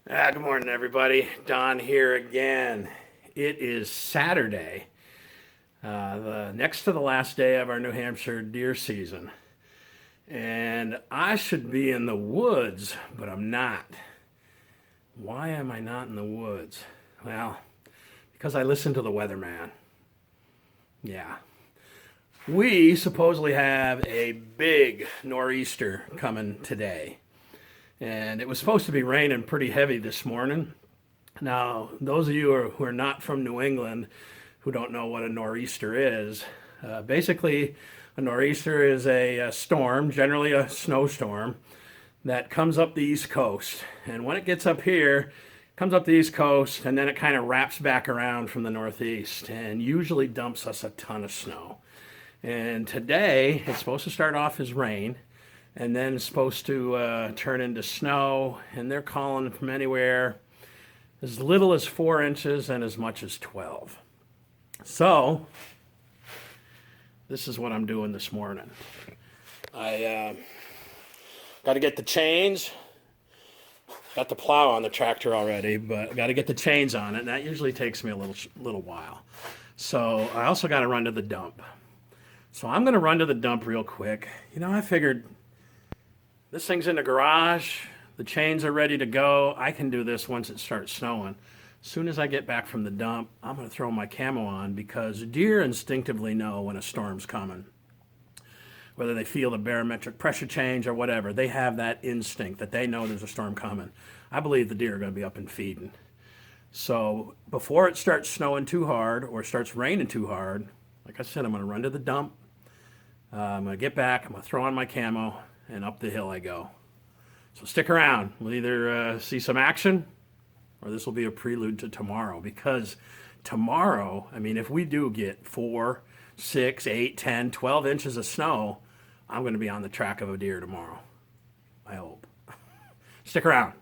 Good morning, everybody. Don here again. It is Saturday, the next to the last day of our New Hampshire deer season. And I should be in the woods, but I'm not. Why am I not in the woods? Well, because I listened to the weatherman. Yeah. We supposedly have a big nor'easter coming today. And it was supposed to be raining pretty heavy this morning. Now, those of you who are not from New England, who don't know what a nor'easter is, basically a nor'easter is a storm, generally a snowstorm, that comes up the East Coast. And when it gets up here, it comes up the East Coast, and then it kind of wraps back around from the Northeast and usually dumps us a ton of snow. And today, it's supposed to start off as rain, and then it's supposed to turn into snow, and they're calling from anywhere as little as 4 inches and as much as 12. So, this is what I'm doing this morning. I got to get the chains. Got the plow on the tractor already, but got to get the chains on it, and that usually takes me a little while. So, I also got to run to the dump. So, I'm going to run to the dump real quick. I figured this thing's in the garage. The chains are ready to go. I can do this once it starts snowing. As soon as I get back from the dump, I'm going to throw my camo on because deer instinctively know when a storm's coming. Whether they feel the barometric pressure change or whatever, they have that instinct that they know there's a storm coming. I believe the deer are going to be up and feeding. So before it starts snowing too hard or starts raining too hard, like I said, I'm going to run to the dump. I'm going to get back. I'm going to throw on my camo, and up the hill I go. So stick around. We'll either see some action or this will be a prelude to tomorrow, because tomorrow, if we do get 4, 6, 8, 10, 12 inches of snow, I'm going to be on the track of a deer tomorrow. I hope. Stick around.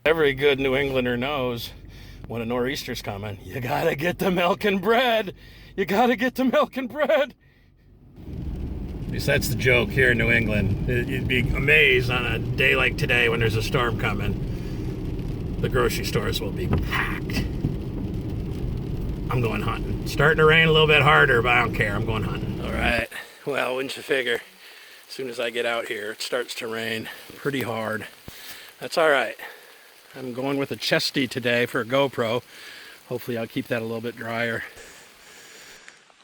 Every good New Englander knows when a nor'easter's coming, you got to get the milk and bread. You got to get the milk and bread. At least that's the joke here in New England. You'd be amazed on a day like today when there's a storm coming. The grocery stores will be packed. I'm going hunting. It's starting to rain a little bit harder, but I don't care. I'm going hunting. All right. Well, wouldn't you figure? As soon as I get out here, it starts to rain pretty hard. That's all right. I'm going with a chesty today for a GoPro. Hopefully I'll keep that a little bit drier.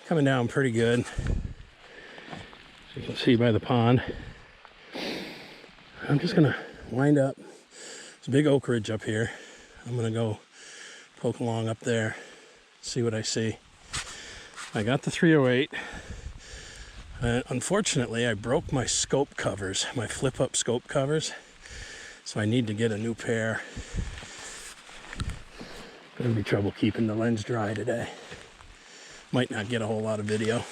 Coming down pretty good. You can see by the pond. I'm just gonna wind up. There's a big oak ridge up here. I'm gonna go poke along up there, see what I see. I got the 308. Unfortunately, I broke my scope covers, my flip-up scope covers, so I need to get a new pair. Gonna be trouble keeping the lens dry today. Might not get a whole lot of video.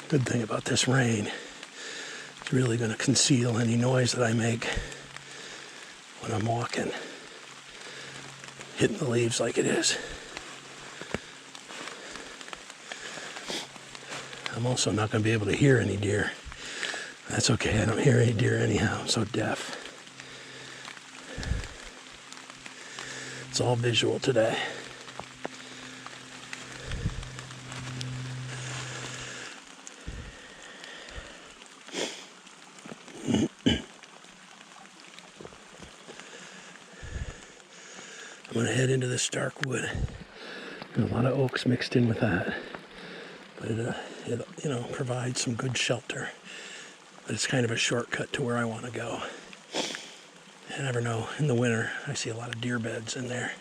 Good thing about this rain, it's really going to conceal any noise that I make when I'm walking, hitting the leaves like it is. I'm also not going to be able to hear any deer. That's okay, I don't hear any deer anyhow, I'm so deaf. It's all visual today. I'm going to head into this dark wood. And a lot of oaks mixed in with that. But it provides some good shelter. But it's kind of a shortcut to where I want to go. You never know. In the winter, I see a lot of deer beds in there.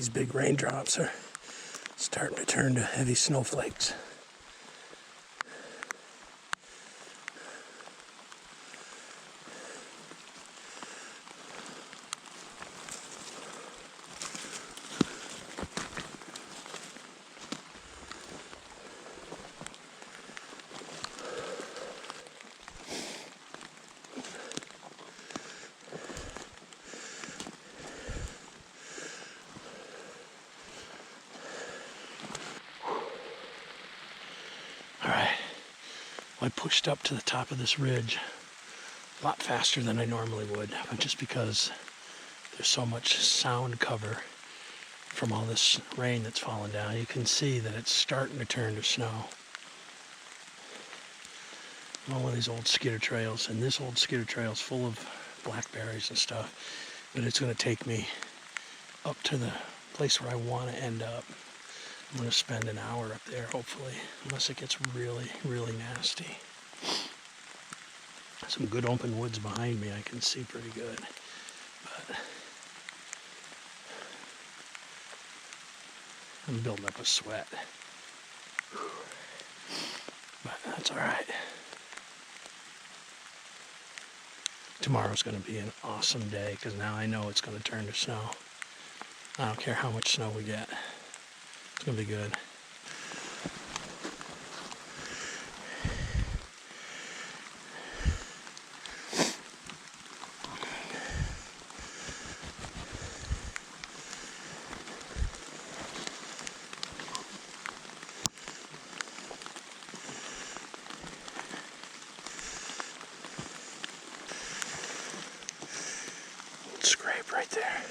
These big raindrops are starting to turn to heavy snowflakes. I pushed up to the top of this ridge a lot faster than I normally would, but just because there's so much sound cover from all this rain that's falling down, you can see that it's starting to turn to snow. All of these old skidder trails, and this old skidder trail is full of blackberries and stuff, but it's going to take me up to the place where I want to end up. I'm going to spend an hour up there, hopefully, unless it gets really, really nasty. Some good open woods behind me, I can see pretty good. But I'm building up a sweat. But that's all right. Tomorrow's going to be an awesome day because now I know it's going to turn to snow. I don't care how much snow we get. It's going to be good. Scrape right there.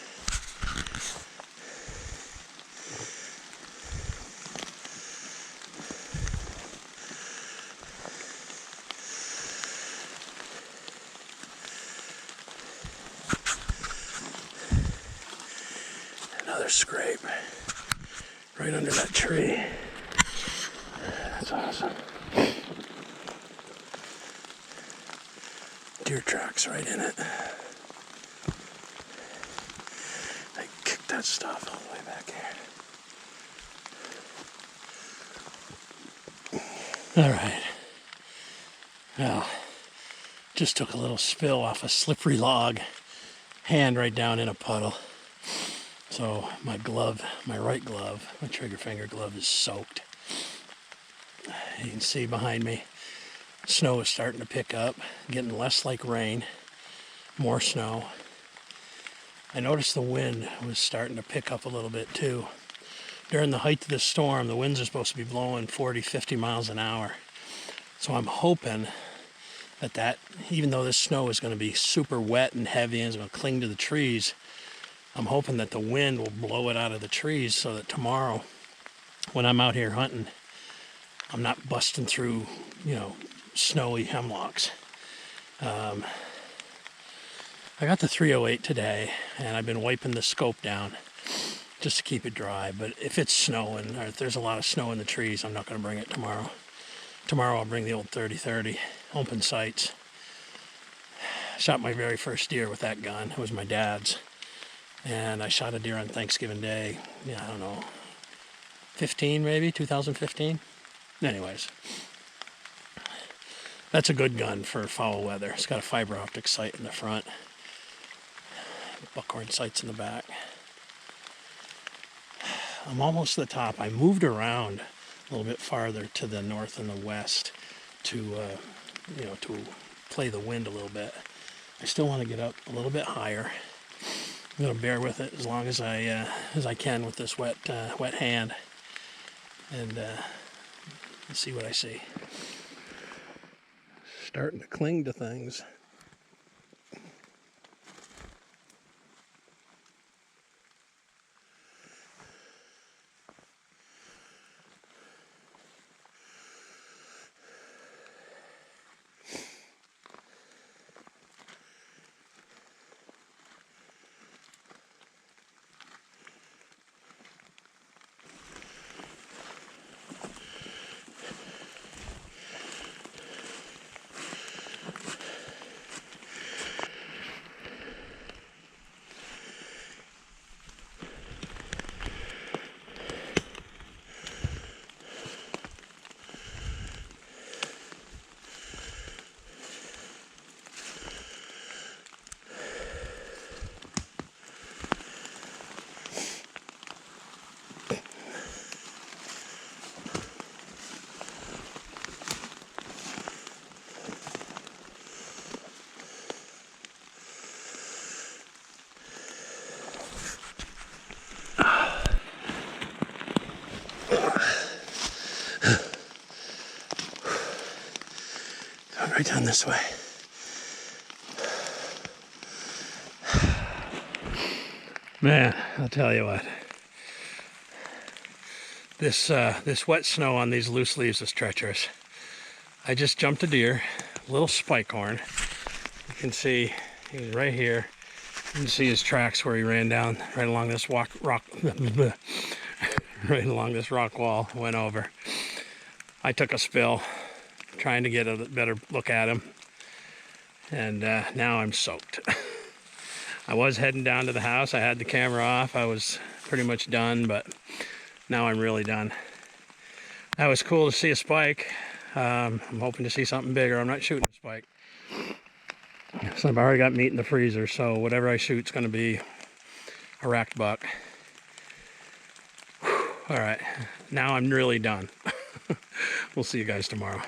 Another scrape right under that tree. That's awesome. Deer tracks right in it. I kicked that stuff all the way back here. All right. Well, just took a little spill off a slippery log. Hand right down in a puddle. So my glove, my right glove, my trigger finger glove is soaked. You can see behind me, snow is starting to pick up, getting less like rain, more snow. I noticed the wind was starting to pick up a little bit too. During the height of this storm, the winds are supposed to be blowing 40, 50 miles an hour. So I'm hoping that even though this snow is going to be super wet and heavy and is going to cling to the trees, I'm hoping that the wind will blow it out of the trees so that tomorrow, when I'm out here hunting, I'm not busting through, snowy hemlocks. I got the 308 today, and I've been wiping the scope down just to keep it dry. But if it's snowing, or if there's a lot of snow in the trees, I'm not going to bring it tomorrow. Tomorrow I'll bring the old 30-30 open sights. Shot my very first deer with that gun. It was my dad's. And I shot a deer on Thanksgiving Day, I don't know, 2015. Anyways, that's a good gun for foul weather. It's got a fiber optic sight in the front, buckhorn sights in the back. I'm almost to the top. I moved around a little bit farther to the north and the west to play the wind a little bit. I still want to get up a little bit higher. I'm going to bear with it as long as I can with this wet hand, and let's see what I see. Starting to cling to things. Right down this way. Man, I'll tell you what. This wet snow on these loose leaves is treacherous. I just jumped a deer, a little spike horn. You can see he was right here. You can see his tracks where he ran down right along this rock right along this rock wall, went over. I took a spill, trying to get a better look at him, and now I'm soaked. I was heading down to the house. I had the camera off. I was pretty much done, but now I'm really done. That was cool to see a spike. I'm hoping to see something bigger. I'm not shooting a spike. So I've already got meat in the freezer, so whatever I shoot's going to be a racked buck. Whew. All right, now I'm really done. We'll see you guys tomorrow.